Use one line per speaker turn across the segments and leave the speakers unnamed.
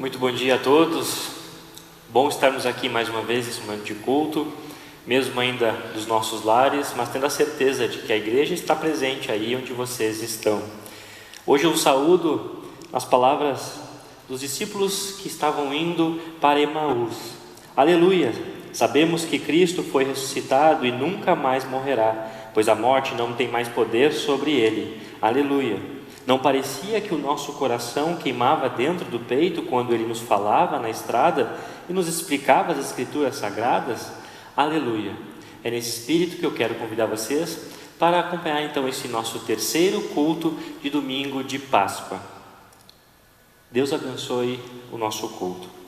Muito bom dia a todos. Bom estarmos aqui mais uma vez nesse momento de culto, mesmo ainda dos nossos lares, mas tendo a certeza de que a igreja está presente aí onde vocês estão. Hoje eu saúdo as palavras dos discípulos que estavam indo para Emaús. Aleluia! Sabemos que Cristo foi ressuscitado e nunca mais morrerá, pois a morte não tem mais poder sobre ele. Aleluia! Não parecia que o nosso coração queimava dentro do peito quando ele nos falava na estrada e nos explicava as Escrituras Sagradas? Aleluia! É nesse espírito que eu quero convidar vocês para acompanhar então esse nosso terceiro culto de domingo de Páscoa. Deus abençoe o nosso culto.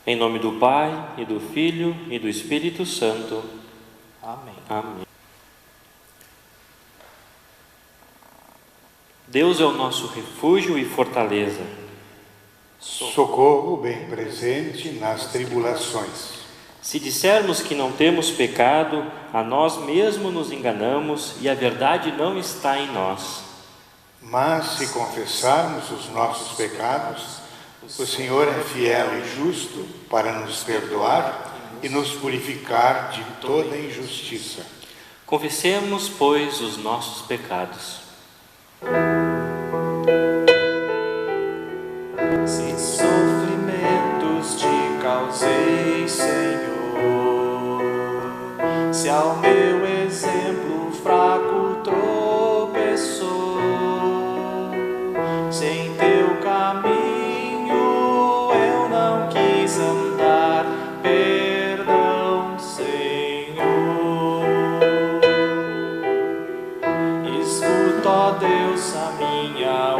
Em nome do Pai, e do Filho, e do Espírito Santo. Amém. Amém. Deus é o nosso refúgio e fortaleza.
Socorro bem presente nas tribulações.
Se dissermos que não temos pecado, a nós mesmos nos enganamos e a verdade não está em nós.
Mas se confessarmos os nossos pecados, o Senhor é fiel e justo para nos perdoar e nos purificar de toda injustiça.
Confessemos, pois, os nossos pecados.
Se sofrimentos te causei, Senhor, se ao meu exemplo fraco tropeçou, sem teu caminho eu não quis andar, perdão, Senhor. Escuta, ó Deus, a minha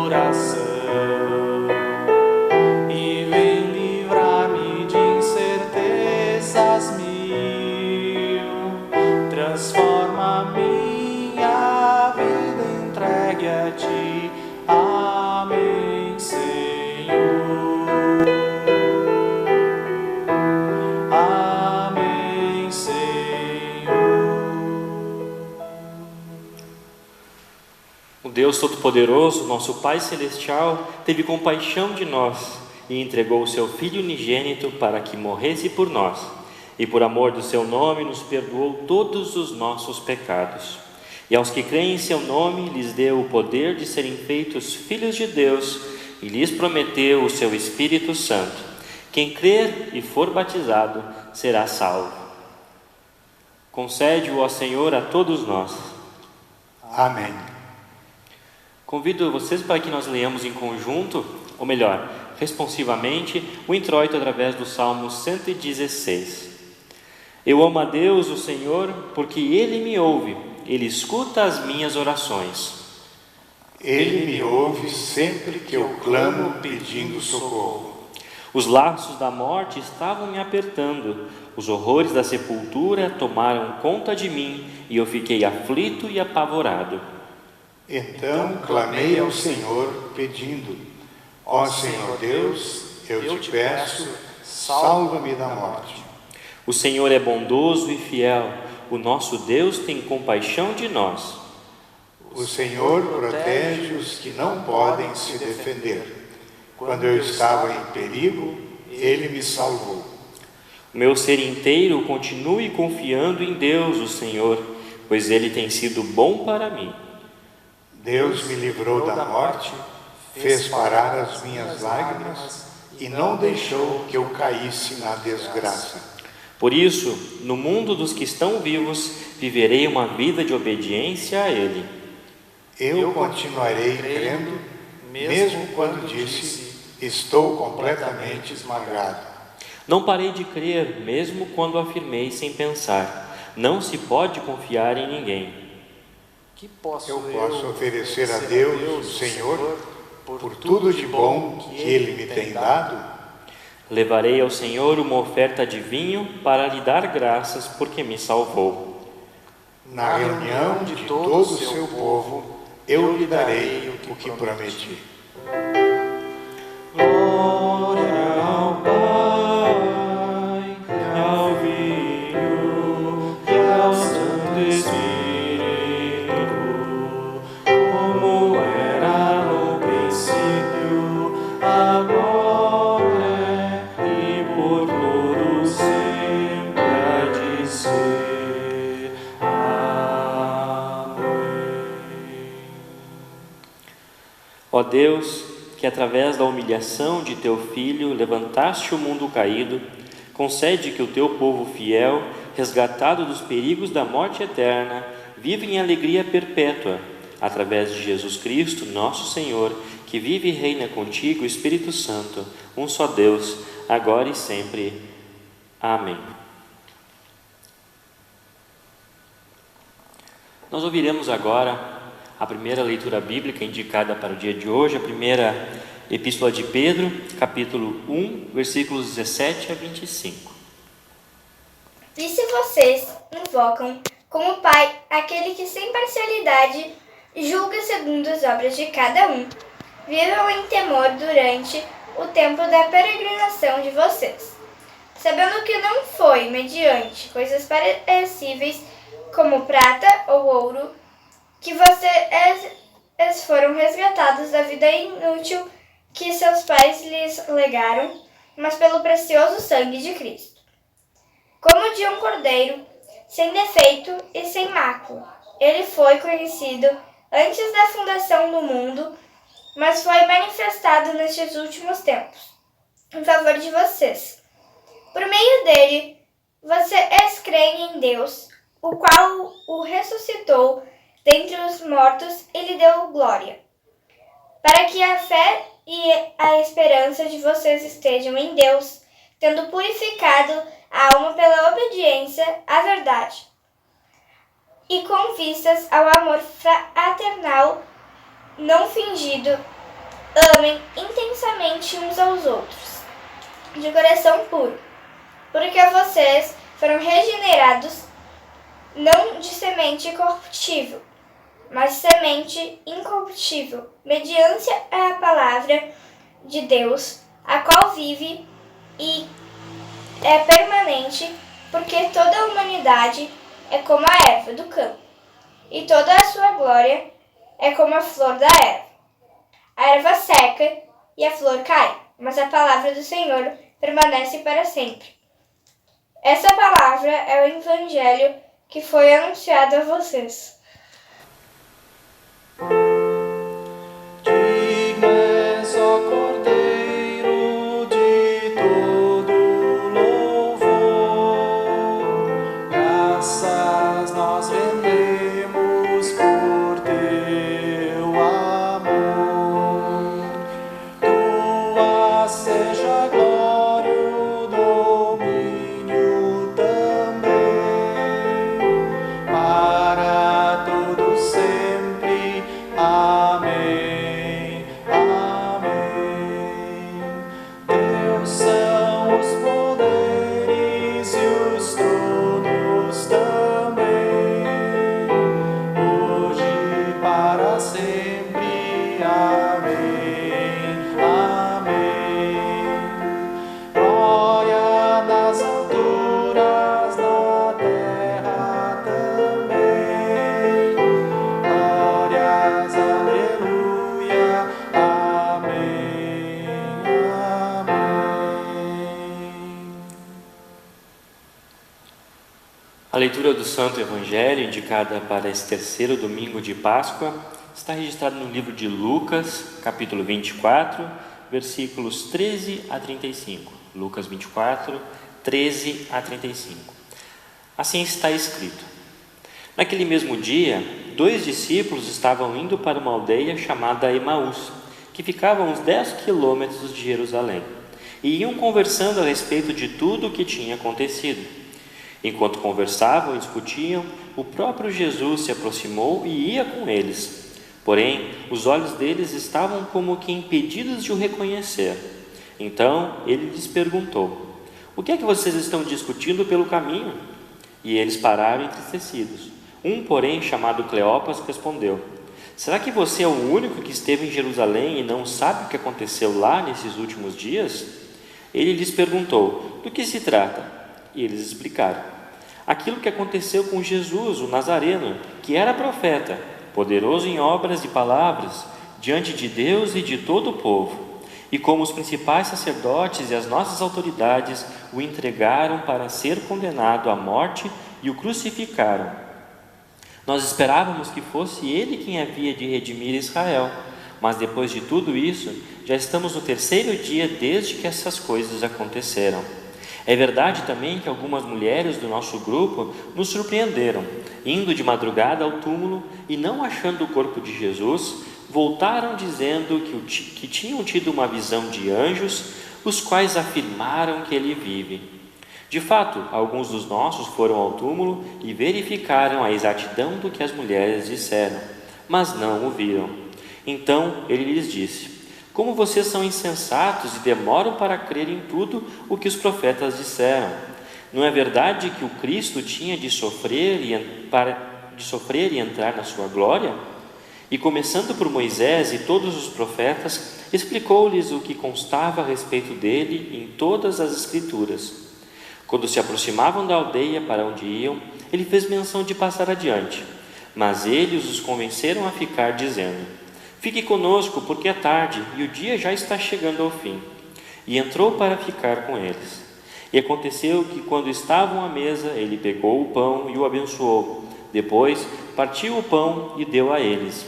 oração e vem livrar-me de incertezas mil. Transforma minha vida entregue a ti. Amém, Senhor. Amém, Senhor.
O Deus Todo-Poderoso, nosso Pai Celestial, teve compaixão de nós e entregou o seu Filho unigênito para que morresse por nós, e por amor do seu nome nos perdoou todos os nossos pecados. E aos que creem em seu nome, lhes deu o poder de serem feitos filhos de Deus e lhes prometeu o seu Espírito Santo. Quem crer e for batizado será salvo. Concede-o, ó Senhor, a todos nós.
Amém.
Convido vocês para que nós leamos em conjunto, ou melhor, responsivamente, o introito através do Salmo 116. Eu amo a Deus, o Senhor, porque Ele me ouve, Ele escuta as minhas orações.
Ele me ouve sempre que eu clamo pedindo socorro.
Os laços da morte estavam me apertando, os horrores da sepultura tomaram conta de mim e eu fiquei aflito e apavorado.
Então clamei ao Senhor pedindo: ó Senhor Deus, eu te peço, salva-me da morte.
O Senhor é bondoso e fiel, o nosso Deus tem compaixão de nós.
O Senhor protege os que não podem se defender. Quando eu estava em perigo, Ele me salvou.
O meu ser inteiro continue confiando em Deus, o Senhor, pois Ele tem sido bom para mim.
Deus me livrou da morte, fez parar as minhas lágrimas e não deixou que eu caísse na desgraça.
Por isso, no mundo dos que estão vivos, viverei uma vida de obediência a Ele.
Eu continuarei crendo, mesmo quando disse, estou completamente esmagado.
Não parei de crer, mesmo quando afirmei sem pensar, não se pode confiar em ninguém.
Eu posso oferecer a Deus, o Senhor, por tudo de bom que Ele me tem dado.
Levarei ao Senhor uma oferta de vinho para lhe dar graças, porque me salvou.
Na reunião de todo o seu povo, eu lhe darei o que prometi.
Glória ao Pai, e ao Filho, e ao Santo Espírito, como era no princípio, agora e por todo sempre há de ser. Amém.
Ó Deus, que através da humilhação de teu Filho levantaste o mundo caído, concede que o teu povo fiel, resgatado dos perigos da morte eterna, viva em alegria perpétua, através de Jesus Cristo, nosso Senhor, que vive e reina contigo, Espírito Santo, um só Deus, agora e sempre. Amém. Nós ouviremos agora a primeira leitura bíblica indicada para o dia de hoje, a primeira Epístola de Pedro, capítulo 1, versículos 17 a 25.
E se vocês invocam como Pai aquele que sem parcialidade julga segundo as obras de cada um, vivam em temor durante o tempo da peregrinação de vocês, sabendo que não foi mediante coisas perecíveis como prata ou ouro que vocês foram resgatados da vida inútil que seus pais lhes legaram, mas pelo precioso sangue de Cristo, como de um cordeiro, sem defeito e sem mácula. Ele foi conhecido antes da fundação do mundo, mas foi manifestado nestes últimos tempos, em favor de vocês. Por meio dele, vocês creem em Deus, o qual o ressuscitou dentre os mortos e lhe deu glória, para que a fé e a esperança de vocês estejam em Deus, tendo purificado a alma pela obediência à verdade, e com vistas ao amor fraternal não fingido, amem intensamente uns aos outros, de coração puro, porque vocês foram regenerados não de semente corruptível, mas semente incorruptível, mediante a palavra de Deus, a qual vive e é permanente, porque toda a humanidade é como a erva do campo, e toda a sua glória é como a flor da erva. A erva seca e a flor cai, mas a palavra do Senhor permanece para sempre. Essa palavra é o Evangelho que foi anunciado a vocês.
Digno és, ó Cordeiro, de todo louvor. Graças nós rendemos por teu amor. Tua seja a glória, o domínio também, para
A leitura do Santo Evangelho, indicada para esse terceiro domingo de Páscoa, está registrada no livro de Lucas, capítulo 24, versículos 13 a 35. Lucas 24, 13 a 35. Assim está escrito: Naquele mesmo dia, 2 discípulos estavam indo para uma aldeia chamada Emaús, que ficava a uns 10 quilômetros de Jerusalém, e iam conversando a respeito de tudo o que tinha acontecido. Enquanto conversavam e discutiam, o próprio Jesus se aproximou e ia com eles. Porém, os olhos deles estavam como que impedidos de o reconhecer. Então, ele lhes perguntou: O que é que vocês estão discutindo pelo caminho? E eles pararam entristecidos. Um, porém, chamado Cleopas, respondeu: Será que você é o único que esteve em Jerusalém e não sabe o que aconteceu lá nesses últimos dias? Ele lhes perguntou: Do que se trata? E eles explicaram: Aquilo que aconteceu com Jesus, o Nazareno, que era profeta, poderoso em obras e palavras, diante de Deus e de todo o povo. E como os principais sacerdotes e as nossas autoridades o entregaram para ser condenado à morte e o crucificaram. Nós esperávamos que fosse ele quem havia de redimir Israel, mas depois de tudo isso, já estamos no terceiro dia desde que essas coisas aconteceram. É verdade também que algumas mulheres do nosso grupo nos surpreenderam, indo de madrugada ao túmulo e, não achando o corpo de Jesus, voltaram dizendo que tinham tido uma visão de anjos, os quais afirmaram que ele vive. De fato, alguns dos nossos foram ao túmulo e verificaram a exatidão do que as mulheres disseram, mas não o viram. Então ele lhes disse: Como vocês são insensatos e demoram para crer em tudo o que os profetas disseram? Não é verdade que o Cristo tinha de sofrer e entrar na sua glória? E começando por Moisés e todos os profetas, explicou-lhes o que constava a respeito dele em todas as Escrituras. Quando se aproximavam da aldeia para onde iam, ele fez menção de passar adiante, mas eles os convenceram a ficar, dizendo: Fique conosco, porque é tarde e o dia já está chegando ao fim. E entrou para ficar com eles. E aconteceu que, quando estavam à mesa, ele pegou o pão e o abençoou. Depois, partiu o pão e deu a eles.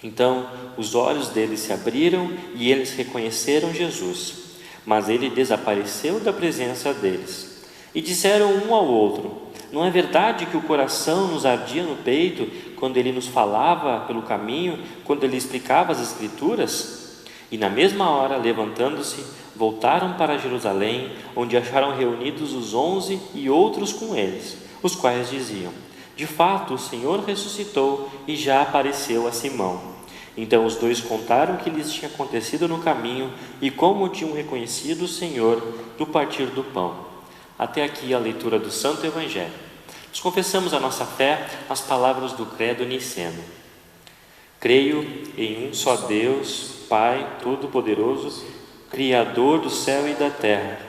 Então, os olhos deles se abriram e eles reconheceram Jesus. Mas ele desapareceu da presença deles. E disseram um ao outro: Não é verdade que o coração nos ardia no peito quando ele nos falava pelo caminho, quando ele explicava as Escrituras? E na mesma hora, levantando-se, voltaram para Jerusalém, onde acharam reunidos os 11 e outros com eles, os quais diziam: De fato, o Senhor ressuscitou e já apareceu a Simão. Então os dois contaram o que lhes tinha acontecido no caminho e como tinham reconhecido o Senhor no partir do pão. Até aqui a leitura do Santo Evangelho. Nós confessamos a nossa fé às palavras do Credo Niceno. Creio em um só Deus, Pai Todo-Poderoso, Criador do céu e da terra,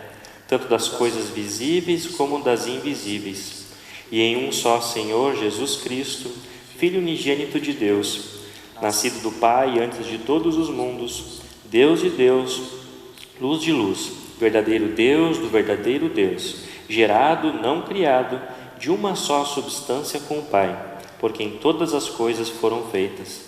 tanto das coisas visíveis como das invisíveis, e em um só Senhor Jesus Cristo, Filho unigênito de Deus, nascido do Pai antes de todos os mundos, Deus de Deus, luz de luz, verdadeiro Deus do verdadeiro Deus, gerado, não criado, de uma só substância com o Pai, por quem todas as coisas foram feitas,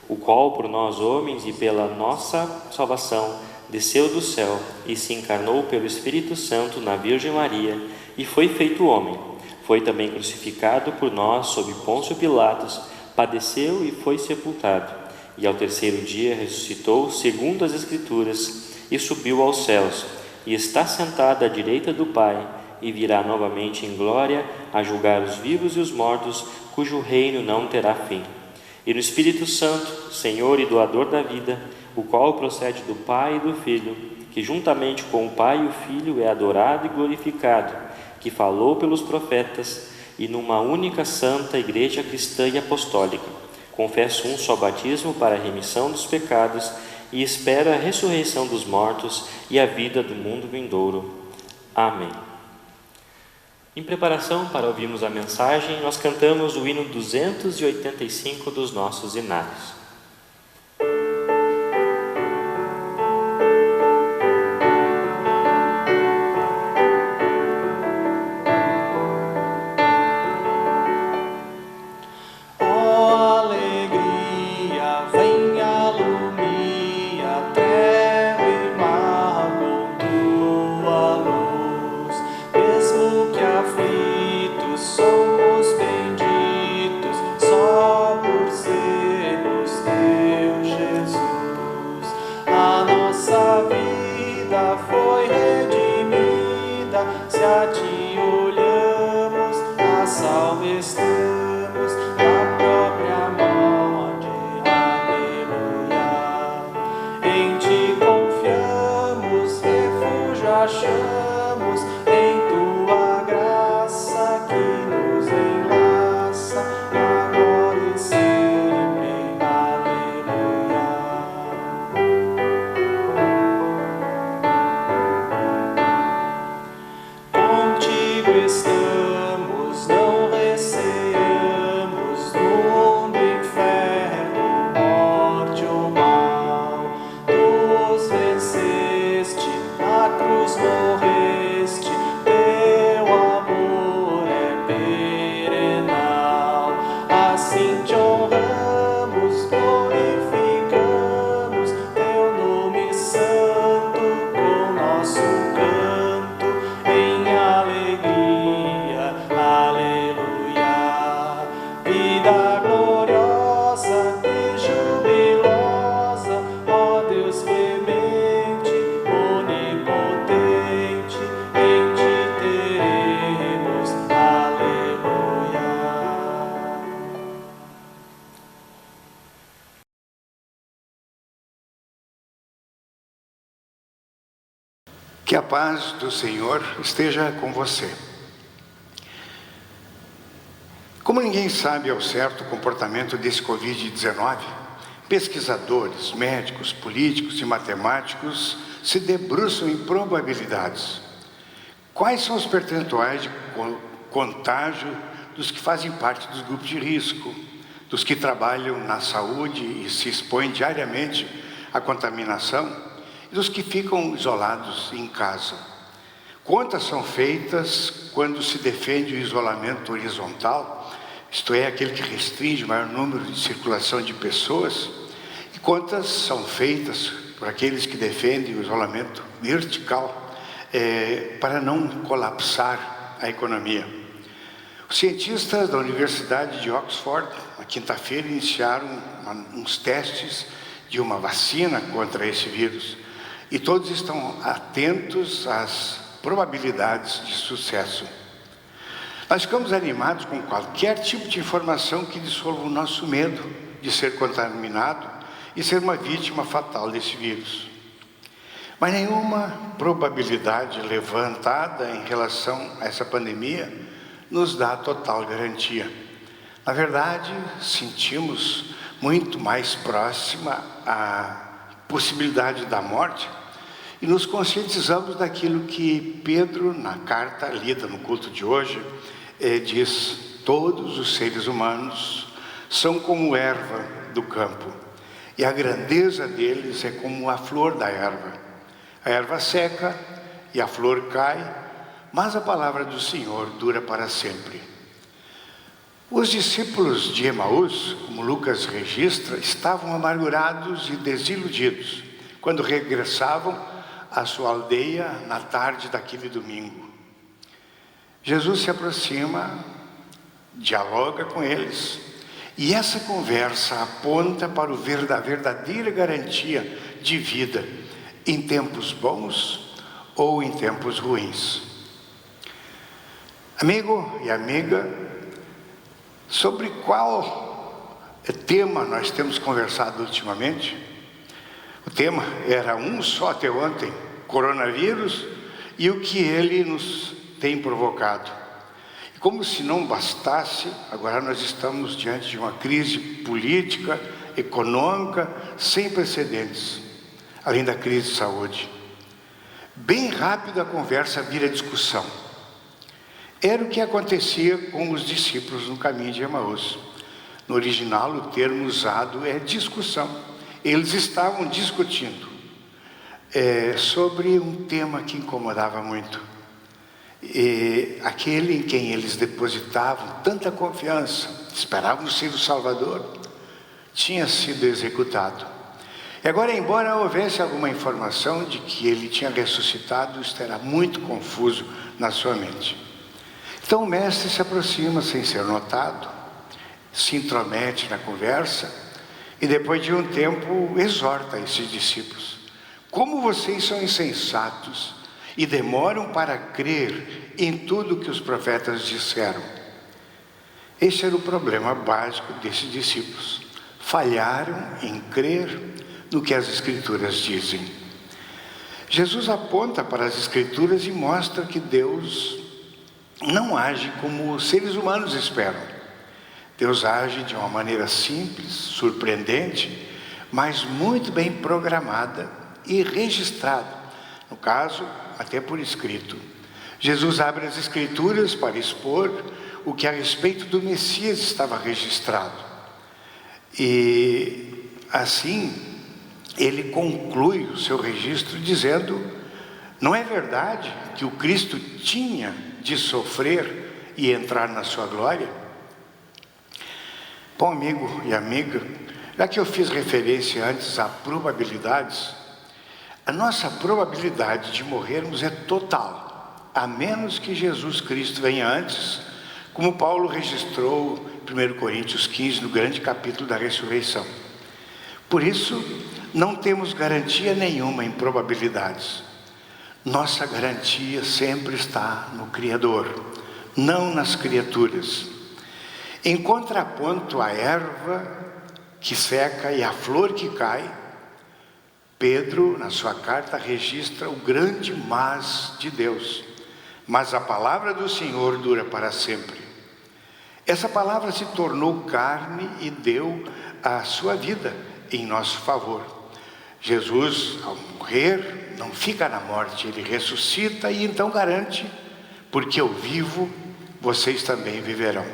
o qual por nós homens e pela nossa salvação desceu do céu e se encarnou pelo Espírito Santo na Virgem Maria e foi feito homem. Foi também crucificado por nós sob Pôncio Pilatos, padeceu e foi sepultado, e ao terceiro dia ressuscitou segundo as Escrituras e subiu aos céus, e está sentado à direita do Pai, e virá novamente em glória a julgar os vivos e os mortos, cujo reino não terá fim. E no Espírito Santo, Senhor e doador da vida, o qual procede do Pai e do Filho, que juntamente com o Pai e o Filho é adorado e glorificado, que falou pelos profetas, e numa única santa Igreja cristã e apostólica, confesso um só batismo para a remissão dos pecados e espero a ressurreição dos mortos e a vida do mundo vindouro. Amém. Em preparação para ouvirmos a mensagem, nós cantamos o hino 285 dos nossos hinários.
a ti olhamos, a salvestamos da própria morte. Aleluia. Em ti confiamos, refúgio achamos, em tua graça que nos enlaça, agora e sempre. Aleluia. Contigo estamos, não receamos mundo, inferno, morte ou mal. Tu os venceste, na cruz morreste, teu amor é perenal. Assim te honramos, glorificamos teu nome santo com nosso canto em alegria. Aleluia. Vida gloriosa e jubilosa, ó Deus clemente, onipotente, em ti teremos. Aleluia.
Que a paz do Senhor esteja com você. Como ninguém sabe ao certo o comportamento desse Covid-19, pesquisadores, médicos, políticos e matemáticos se debruçam em probabilidades. Quais são os percentuais de contágio dos que fazem parte dos grupos de risco, dos que trabalham na saúde e se expõem diariamente à contaminação, e dos que ficam isolados em casa? Contas são feitas quando se defende o isolamento horizontal, isto é, aquele que restringe o maior número de circulação de pessoas, e contas são feitas por aqueles que defendem o isolamento vertical, para não colapsar a economia. Os cientistas da Universidade de Oxford, na quinta-feira, iniciaram uns testes de uma vacina contra esse vírus, e todos estão atentos às probabilidades de sucesso. Nós ficamos animados com qualquer tipo de informação que dissolva o nosso medo de ser contaminado e ser uma vítima fatal desse vírus. Mas nenhuma probabilidade levantada em relação a essa pandemia nos dá total garantia. Na verdade, sentimos muito mais próxima a possibilidade da morte e nos conscientizamos daquilo que Pedro, na carta lida no culto de hoje, diz: todos os seres humanos são como erva do campo, e a grandeza deles é como a flor da erva. A erva seca e a flor cai, mas a palavra do Senhor dura para sempre. Os discípulos de Emaús, como Lucas registra, estavam amargurados e desiludidos quando regressavam à sua aldeia na tarde daquele domingo. Jesus se aproxima, dialoga com eles, e essa conversa aponta para a verdadeira garantia de vida em tempos bons ou em tempos ruins. Amigo e amiga, sobre qual tema nós temos conversado ultimamente? O tema era um só até ontem: coronavírus e o que ele nos tem provocado. E como se não bastasse, agora nós estamos diante de uma crise política, econômica, sem precedentes, além da crise de saúde. Bem rápido a conversa vira discussão. Era o que acontecia com os discípulos no caminho de Emaús. No original, o termo usado é discussão. Eles estavam discutindo sobre um tema que incomodava muito. Aquele em quem eles depositavam tanta confiança, esperavam ser o Salvador, tinha sido executado. E agora, embora houvesse alguma informação de que ele tinha ressuscitado, isso era muito confuso na sua mente. Então o mestre se aproxima sem ser notado, se intromete na conversa e depois de um tempo exorta esses discípulos: como vocês são insensatos e demoram para crer em tudo que os profetas disseram. Esse era o problema básico desses discípulos. Falharam em crer no que as Escrituras dizem. Jesus aponta para as Escrituras e mostra que Deus não age como os seres humanos esperam. Deus age de uma maneira simples, surpreendente, mas muito bem programada e registrada. No caso, até por escrito. Jesus abre as Escrituras para expor o que a respeito do Messias estava registrado. E assim, ele conclui o seu registro dizendo: não é verdade que o Cristo tinha de sofrer e entrar na sua glória? Bom, amigo e amiga, já que eu fiz referência antes a probabilidades, a nossa probabilidade de morrermos é total, a menos que Jesus Cristo venha antes, como Paulo registrou em 1 Coríntios 15, no grande capítulo da ressurreição. Por isso, não temos garantia nenhuma em probabilidades. Nossa garantia sempre está no Criador, não nas criaturas. Em contraponto à erva que seca e à flor que cai, Pedro, na sua carta, registra o grande mas de Deus. Mas a palavra do Senhor dura para sempre. Essa palavra se tornou carne e deu a sua vida em nosso favor. Jesus, ao morrer, não fica na morte, ele ressuscita e então garante: porque eu vivo, vocês também viverão.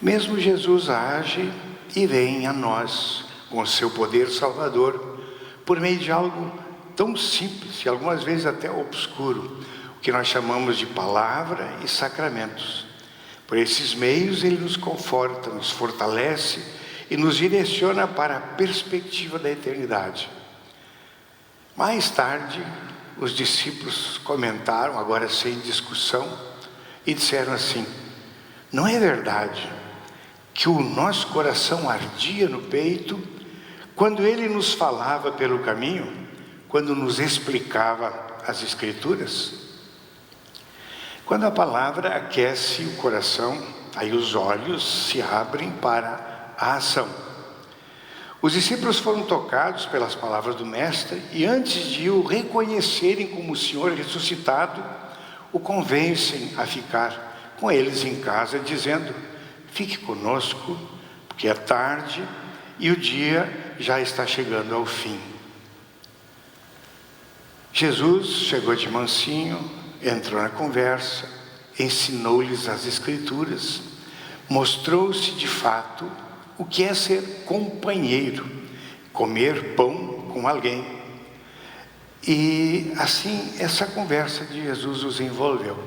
O mesmo Jesus age e vem a nós com o seu poder salvador, por meio de algo tão simples e algumas vezes até obscuro, o que nós chamamos de palavra e sacramentos. Por esses meios ele nos conforta, nos fortalece e nos direciona para a perspectiva da eternidade. Mais tarde, os discípulos comentaram, agora sem discussão, e disseram assim: não é verdade que o nosso coração ardia no peito quando ele nos falava pelo caminho, quando nos explicava as Escrituras? Quando a palavra aquece o coração, aí os olhos se abrem para a ação. Os discípulos foram tocados pelas palavras do Mestre e antes de o reconhecerem como o Senhor ressuscitado, o convencem a ficar com eles em casa, dizendo: fique conosco, porque é tarde e o dia já está chegando ao fim. Jesus chegou de mansinho, entrou na conversa, ensinou-lhes as Escrituras, mostrou-se de fato o que é ser companheiro, comer pão com alguém. E assim, essa conversa de Jesus os envolveu.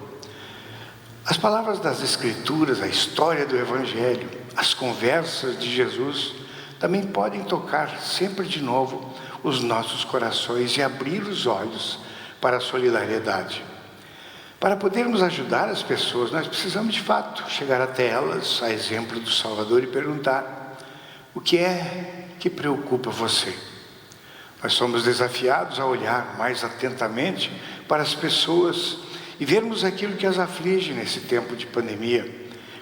As palavras das Escrituras, a história do Evangelho, as conversas de Jesus também podem tocar sempre de novo os nossos corações e abrir os olhos para a solidariedade. Para podermos ajudar as pessoas, nós precisamos de fato chegar até elas, a exemplo do Salvador, e perguntar: o que é que preocupa você? Nós somos desafiados a olhar mais atentamente para as pessoas e vermos aquilo que as aflige nesse tempo de pandemia,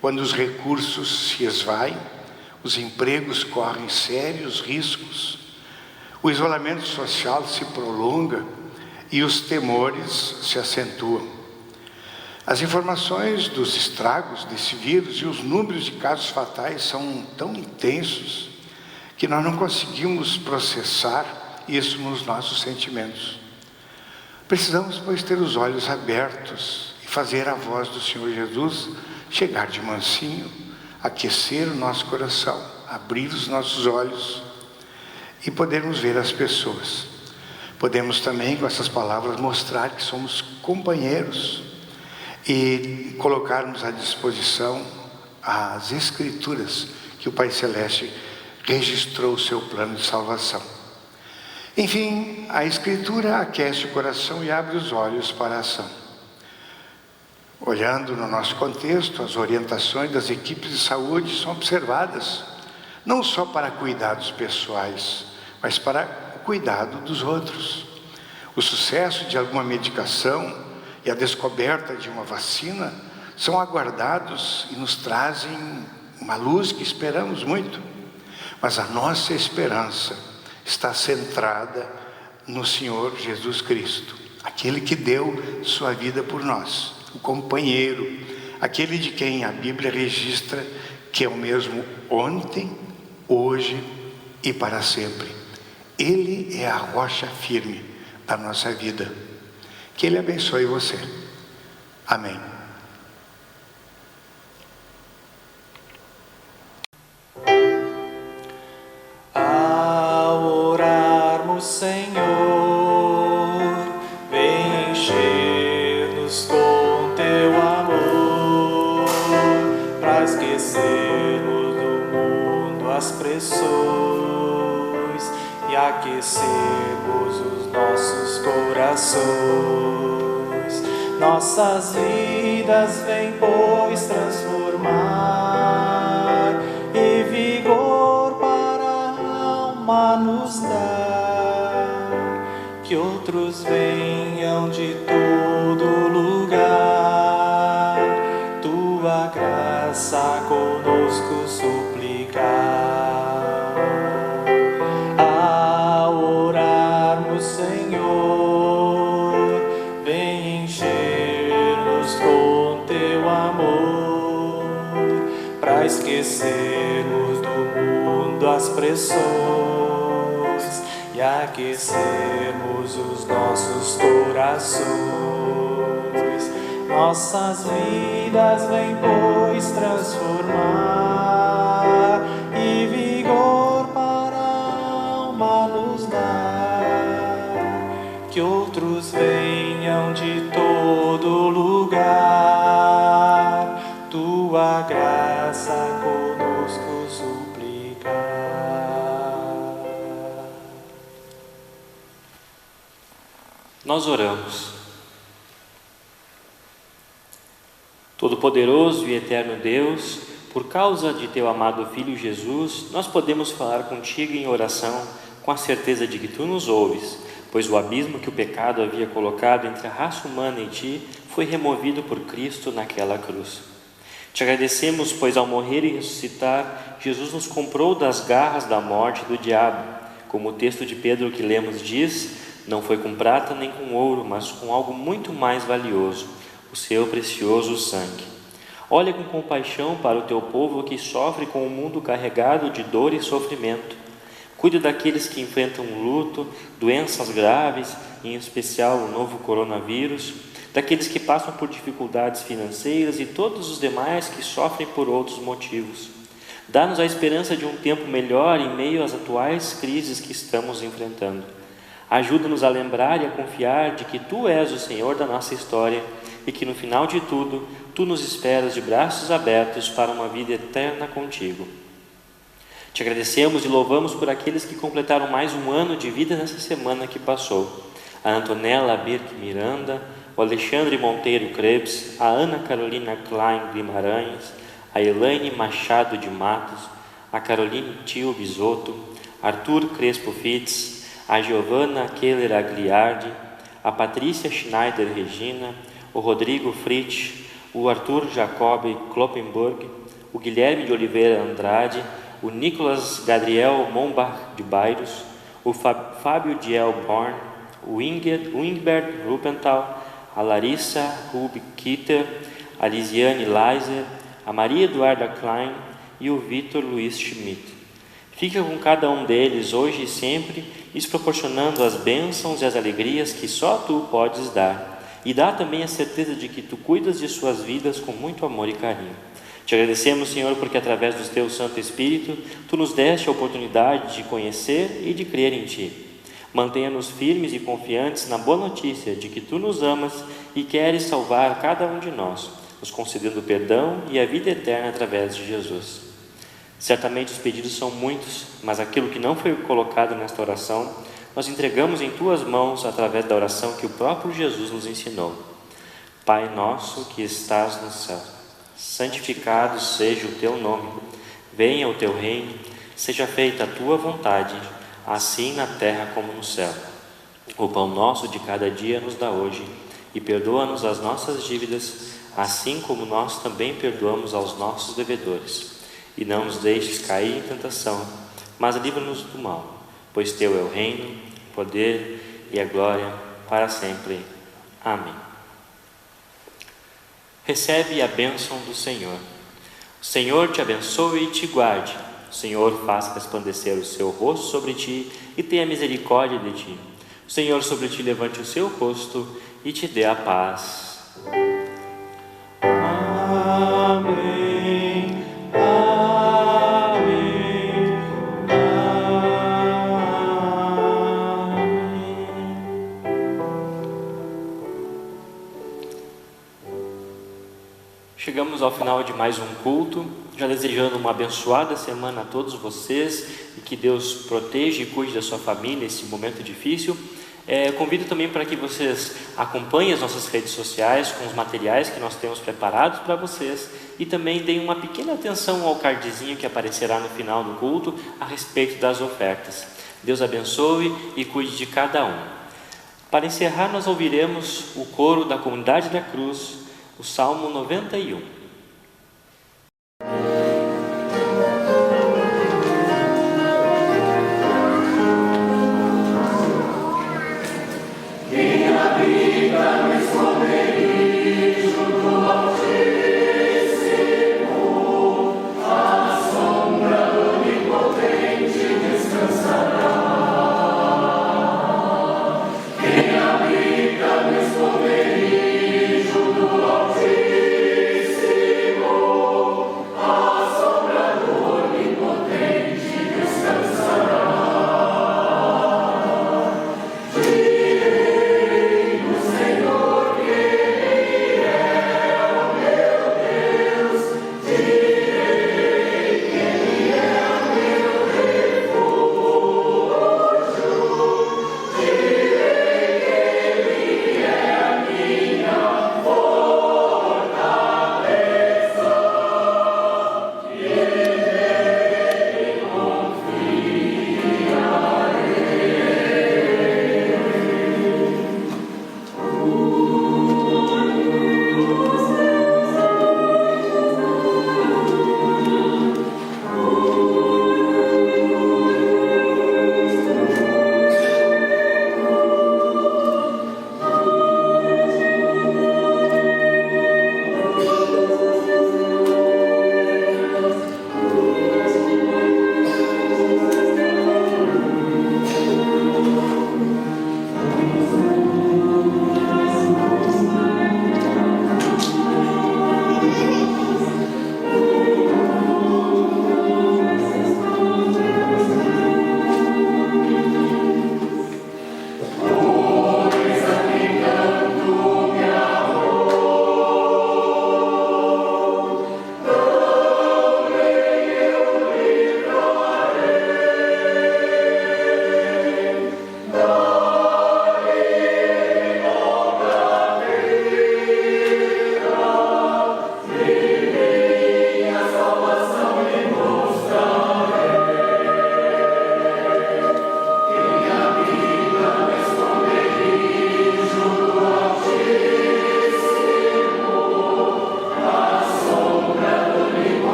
quando os recursos se esvaem, os empregos correm sérios riscos, o isolamento social se prolonga e os temores se acentuam. As informações dos estragos desse vírus e os números de casos fatais são tão intensos que nós não conseguimos processar isso nos nossos sentimentos. Precisamos, pois, ter os olhos abertos e fazer a voz do Senhor Jesus chegar de mansinho, aquecer o nosso coração, abrir os nossos olhos e podermos ver as pessoas. Podemos também, com essas palavras, mostrar que somos companheiros e colocarmos à disposição as Escrituras que o Pai Celeste registrou o seu plano de salvação. Enfim, a Escritura aquece o coração e abre os olhos para a ação. Olhando no nosso contexto, as orientações das equipes de saúde são observadas, não só para cuidados pessoais, mas para o cuidado dos outros. O sucesso de alguma medicação e a descoberta de uma vacina são aguardados e nos trazem uma luz que esperamos muito. Mas a nossa esperança está centrada no Senhor Jesus Cristo, aquele que deu sua vida por nós, o companheiro, aquele de quem a Bíblia registra que é o mesmo ontem, hoje e para sempre. Ele é a rocha firme da nossa vida. Que Ele abençoe você. Amém.
Ao orarmos, Senhor, vem encher-nos com Teu amor, para esquecermos do mundo as pressões e aquecermos os nossos corações. Nossas vidas vem, pois, transformar e vigor para a alma nos dar. Que outros venham de todo lugar, Tua graça conosco suplicar. Ao orarmos, Senhor, vem encher-nos com Teu amor, para esquecermos do mundo as pressões e aquecermos os nossos corações. Nossas vidas vem, pois, transformar e vigor para a alma nos dar. Que outros venham de todo lugar, Tua graça conosco suplicar.
Nós oramos. Todo-Poderoso e Eterno Deus, por causa de Teu amado Filho Jesus, nós podemos falar contigo em oração com a certeza de que Tu nos ouves, pois o abismo que o pecado havia colocado entre a raça humana e Ti foi removido por Cristo naquela cruz. Te agradecemos, pois ao morrer e ressuscitar, Jesus nos comprou das garras da morte e do diabo. Como o texto de Pedro que lemos diz, não foi com prata nem com ouro, mas com algo muito mais valioso, o Seu precioso sangue. Olha com compaixão para o Teu povo que sofre com o mundo carregado de dor e sofrimento. Cuide daqueles que enfrentam luto, doenças graves, em especial o novo coronavírus, daqueles que passam por dificuldades financeiras e todos os demais que sofrem por outros motivos. Dá-nos a esperança de um tempo melhor em meio às atuais crises que estamos enfrentando. Ajuda-nos a lembrar e a confiar de que Tu és o Senhor da nossa história e que no final de tudo, Tu nos esperas de braços abertos para uma vida eterna contigo. Te agradecemos e louvamos por aqueles que completaram mais um ano de vida nessa semana que passou. A Antonella Birk Miranda, o Alexandre Monteiro Krebs, a Ana Carolina Klein Guimarães, a Elaine Machado de Matos, a Caroline Tio Bisotto, Arthur Crespo Fitz, a Giovanna Keller Agliardi, a Patrícia Schneider Regina, o Rodrigo Fritsch, o Arthur Jacob Kloppenburg, o Guilherme de Oliveira Andrade, o Nicolas Gadriel Mombach de Bairros, o Fábio Diel Born, o Ingbert Rupenthal, a Larissa Rub Kitter, a Lisiane Leiser, a Maria Eduarda Klein e o Vitor Luiz Schmidt. Fica com cada um deles hoje e sempre, lhes proporcionando as bênçãos e as alegrias que só Tu podes dar. E dá também a certeza de que Tu cuidas de suas vidas com muito amor e carinho. Te agradecemos, Senhor, porque através do Teu Santo Espírito, Tu nos deste a oportunidade de conhecer e de crer em Ti. Mantenha-nos firmes e confiantes na boa notícia de que Tu nos amas e queres salvar cada um de nós, nos concedendo perdão e a vida eterna através de Jesus. Certamente os pedidos são muitos, mas aquilo que não foi colocado nesta oração, nós entregamos em Tuas mãos através da oração que o próprio Jesus nos ensinou. Pai nosso que estás no céu, santificado seja o Teu nome. Venha o Teu reino, seja feita a Tua vontade, assim na terra como no céu. O pão nosso de cada dia nos dá hoje, e perdoa-nos as nossas dívidas, assim como nós também perdoamos aos nossos devedores. E não nos deixes cair em tentação, mas livra-nos do mal, pois teu é o reino, o poder e a glória para sempre. Amém. Recebe a bênção do Senhor. O Senhor te abençoe e te guarde. O Senhor faça resplandecer o seu rosto sobre ti e tenha misericórdia de ti. O Senhor sobre ti levante o seu rosto e te dê a paz.
Amém. Amém.
Chegamos ao final de mais um culto, já desejando uma abençoada semana a todos vocês e que Deus proteja e cuide da sua família nesse momento difícil. Convido também para que vocês acompanhem as nossas redes sociais com os materiais que nós temos preparados para vocês e também deem uma pequena atenção ao cardzinho que aparecerá no final do culto a respeito das ofertas. Deus abençoe e cuide de cada um. Para encerrar, nós ouviremos o coro da Comunidade da Cruz, o Salmo 91.